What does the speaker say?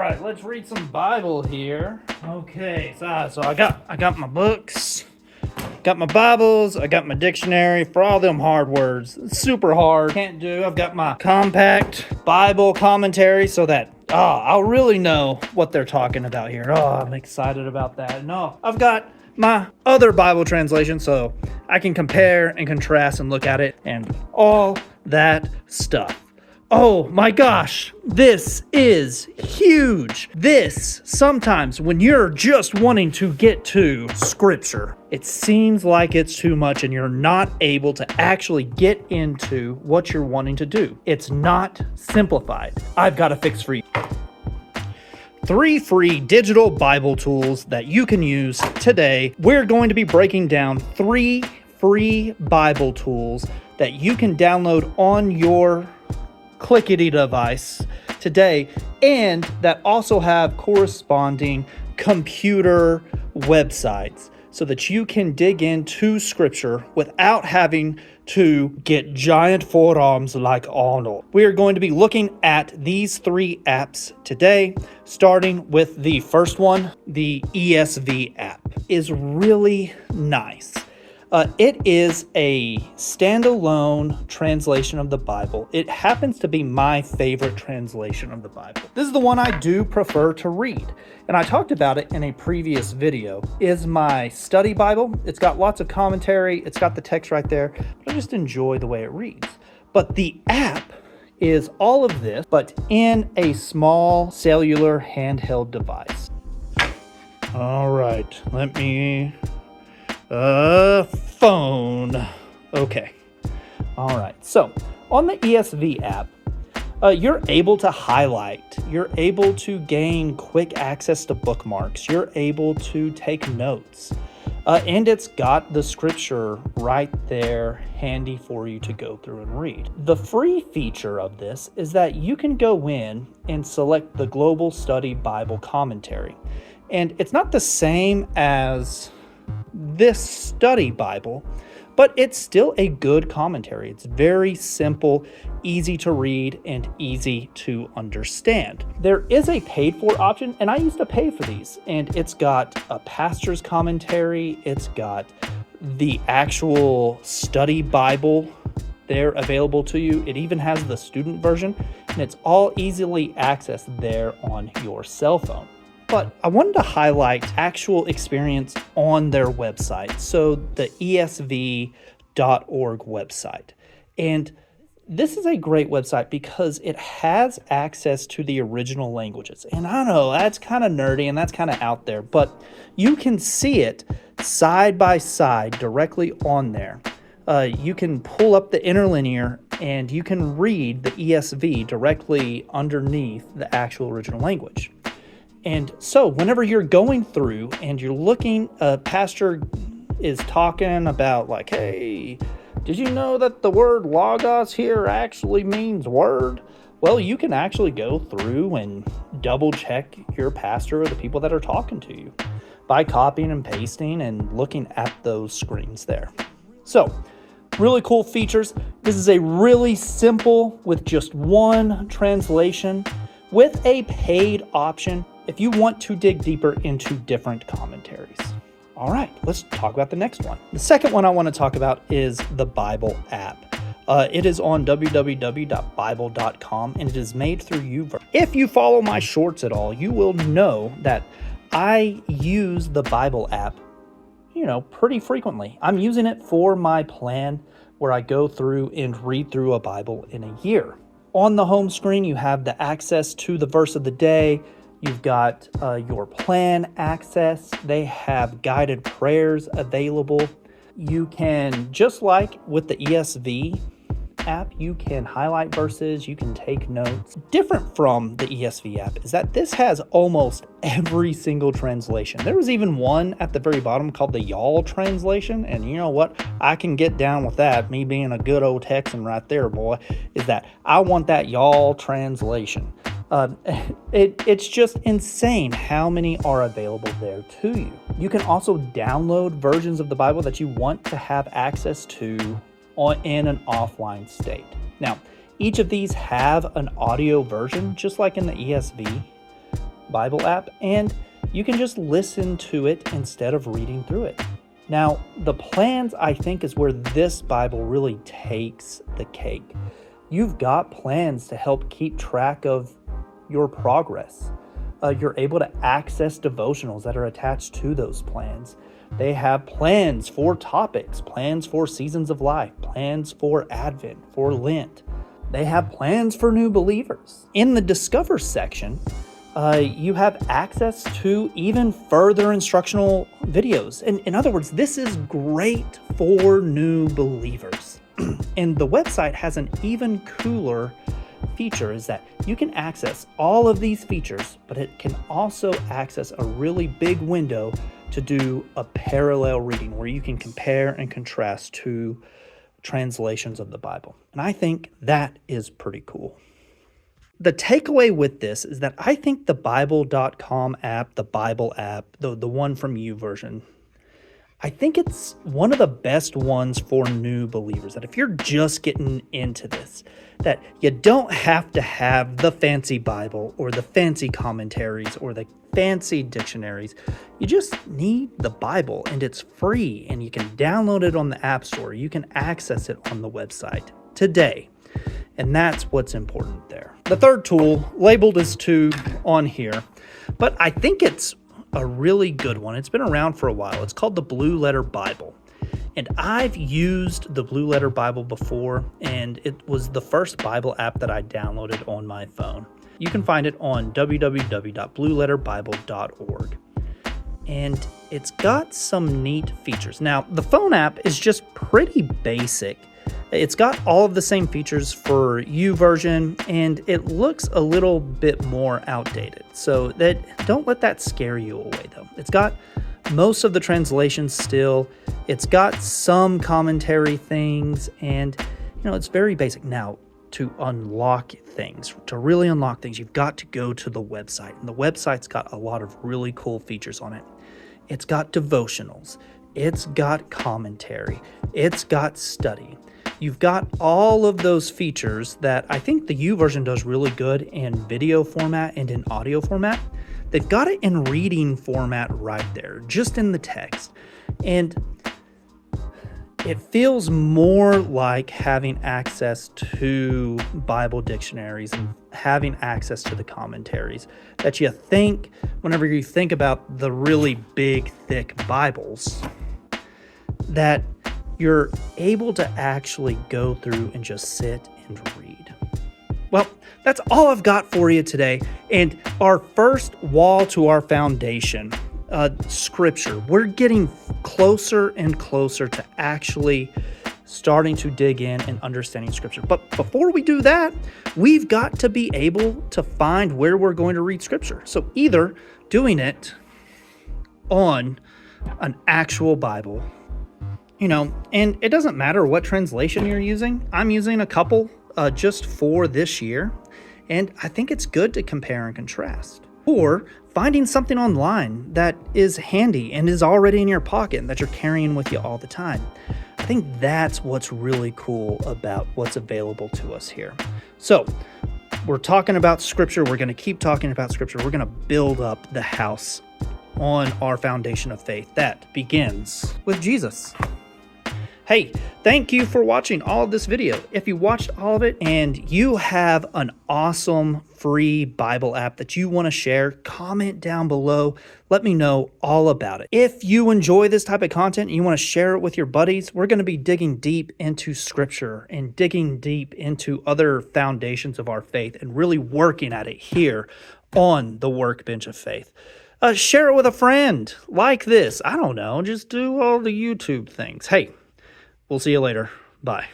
right, let's read some Bible here. Okay, so I got my books, got my Bibles, I got my dictionary for all them hard words. It's super hard, can't do. I've got my compact Bible commentary so that I'll really know what they're talking about here. I'm excited about that. No, I've got my other Bible translation so I can compare and contrast and look at it and all that stuff. Oh my gosh, this is huge. This, sometimes when you're just wanting to get to scripture, it seems like it's too much and you're not able to actually get into what you're wanting to do. It's not simplified. I've got a fix for you. 3 free digital Bible tools that you can use today. We're going to be breaking down 3 free Bible tools that you can download on your clickety device today, and that also have corresponding computer websites so that you can dig into scripture without having to get giant forearms like Arnold. We are going to be looking at these 3 apps today, starting with the first one. The ESV app is really nice. It is a standalone translation of the Bible. It happens to be my favorite translation of the Bible. This is the one I do prefer to read, and I talked about it in a previous video. Is my study Bible. It's got lots of commentary. It's got the text right there, but I just enjoy the way it reads. But the app is all of this, but in a small cellular handheld device. All right, let me... phone. Okay. All right. So on the ESV app, you're able to highlight. You're able to gain quick access to bookmarks. You're able to take notes. And it's got the scripture right there handy for you to go through and read. The free feature of this is that you can go in and select the Global Study Bible Commentary. And it's not the same as this study Bible, but it's still a good commentary. It's very simple, easy to read, and easy to understand. There is a paid for option, and I used to pay for these, and it's got a pastor's commentary. It's got the actual study Bible there available to you. It even has the student version, and it's all easily accessed there on your cell phone. But I wanted to highlight actual experience on their website, so the ESV.org website. And this is a great website because it has access to the original languages. And I know that's kind of nerdy and that's kind of out there, but you can see it side by side directly on there. You can pull up the interlinear and you can read the ESV directly underneath the actual original language. And so whenever you're going through and you're looking, a pastor is talking about like, hey, did you know that the word logos here actually means word? Well, you can actually go through and double check your pastor or the people that are talking to you by copying and pasting and looking at those screens there. So really cool features. This is a really simple with just one translation with a paid option if you want to dig deeper into different commentaries. All right, let's talk about the next one. The second one I want to talk about is the Bible app. It is on www.bible.com and it is made through YouVersion. If you follow my shorts at all, you will know that I use the Bible app, pretty frequently. I'm using it for my plan where I go through and read through a Bible in a year. On the home screen, you have the access to the verse of the day. You've got your plan access. They have guided prayers available. You can, just like with the ESV app, you can highlight verses, you can take notes. Different from the ESV app is that this has almost every single translation. There was even one at the very bottom called the y'all translation, and you know what? I can get down with that. Me being a good old Texan right there, boy, is that I want that y'all translation. It's just insane how many are available there to you. You can also download versions of the Bible that you want to have access to in an offline state. Now, each of these have an audio version, just like in the ESV, Bible app, and you can just listen to it instead of reading through it. Now, the plans, I think, is where this Bible really takes the cake. You've got plans to help keep track of your progress. You're able to access devotionals that are attached to those plans. They have plans for topics, plans for seasons of life, plans for Advent, for Lent. They have plans for new believers. In the Discover section, you have access to even further instructional videos. In other words, this is great for new believers. And the website has an even cooler feature, is that you can access all of these features, but it can also access a really big window to do a parallel reading where you can compare and contrast two translations of the Bible. And I think that is pretty cool. The takeaway with this is that I think the Bible.com app, the Bible app, the one from YouVersion, I think it's one of the best ones for new believers. That if you're just getting into this, that you don't have to have the fancy Bible or the fancy commentaries or the fancy dictionaries. You just need the Bible, and it's free, and you can download it on the App Store. You can access it on the website today. And that's what's important there. The third tool, labeled as 2 on here, but I think it's a really good one. It's been around for a while. It's called the Blue Letter Bible. And I've used the Blue Letter Bible before, and it was the first Bible app that I downloaded on my phone. You can find it on www.blueletterbible.org. And it's got some neat features. Now, the phone app is just pretty basic. It's got all of the same features for YouVersion, and it looks a little bit more outdated. So don't let that scare you away, though. It's got most of the translations still. It's got some commentary things, and it's very basic. Now, to unlock things, to really unlock things, you've got to go to the website. And the website's got a lot of really cool features on it. It's got devotionals. It's got commentary. It's got study. You've got all of those features that I think the YouVersion does really good in video format and in audio format. They've got it in reading format right there, just in the text. And it feels more like having access to Bible dictionaries and having access to the commentaries that you think whenever you think about the really big, thick Bibles, that you're able to actually go through and just sit and read. Well, that's all I've got for you today. And our first wall to our foundation, Scripture. We're getting closer and closer to actually starting to dig in and understanding Scripture. But before we do that, we've got to be able to find where we're going to read Scripture. So either doing it on an actual Bible, and it doesn't matter what translation you're using. I'm using a couple just for this year, and I think it's good to compare and contrast. Or finding something online that is handy and is already in your pocket and that you're carrying with you all the time. I think that's what's really cool about what's available to us here. So we're talking about Scripture. We're going to keep talking about Scripture. We're going to build up the house on our foundation of faith that begins with Jesus. Hey, thank you for watching all of this video. If you watched all of it and you have an awesome free Bible app that you want to share, comment down below. Let me know all about it. If you enjoy this type of content and you want to share it with your buddies, we're going to be digging deep into Scripture and digging deep into other foundations of our faith and really working at it here on the Workbench of Faith. Share it with a friend like this. I don't know, just do all the YouTube things. Hey, we'll see you later. Bye.